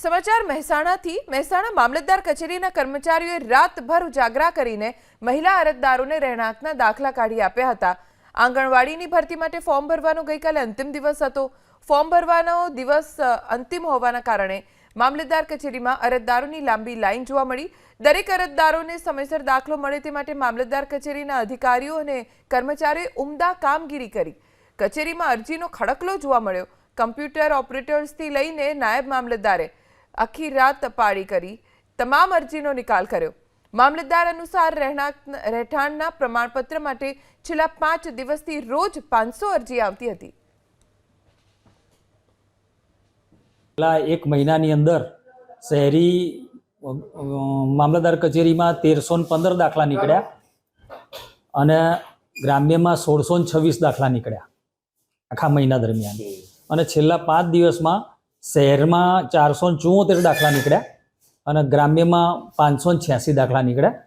સમાચાર મહેસાણાથી મહેસાણા મામલતદાર કચેરીના કર્મચારીઓએ રાતભર ઉજાગરા કરીને મહિલા અરજદારોને રહેણાંકના દાખલા કાઢી આપ્યા હતા। આંગણવાડીની ભરતી માટે ફોર્મ ભરવાનો ગઈકાલે અંતિમ દિવસ હતો। ફોર્મ ભરવાનો દિવસ અંતિમ હોવાના કારણે મામલતદાર કચેરીમાં અરજદારોની લાંબી લાઈન જોવા મળી। દરેક અરજદારોને સમયસર દાખલો મળે તે માટે મામલતદાર કચેરીના અધિકારીઓ અને કર્મચારીઓએ ઉમદા કામગીરી કરી। કચેરીમાં અરજીનો ખડકલો જોવા મળ્યો। કમ્પ્યુટર ઓપરેટર્સથી લઈને નાયબ મામલતદારે આખી રાત પાળી કરી તમામ અરજીનો નિકાલ કર્યો। મામલતદાર અનુસાર રહેઠાણના પ્રમાણપત્ર માટે છેલ્લા 5 દિવસથી રોજ 500 અરજી આવતી હતી। છેલ્લા એક મહિનાની અંદર શહેરી મામલતદાર કચેરીમાં 1315 દાખલા નીકળ્યા અને ગ્રામ્યમાં 1626 દાખલા નીકળ્યા આખા મહિના દરમિયાન। અને છેલ્લા 5 દિવસમાં શહેરમાં 474 દાખલા નીકળ્યા અને ગ્રામ્યમાં 586 દાખલા નીકળ્યા।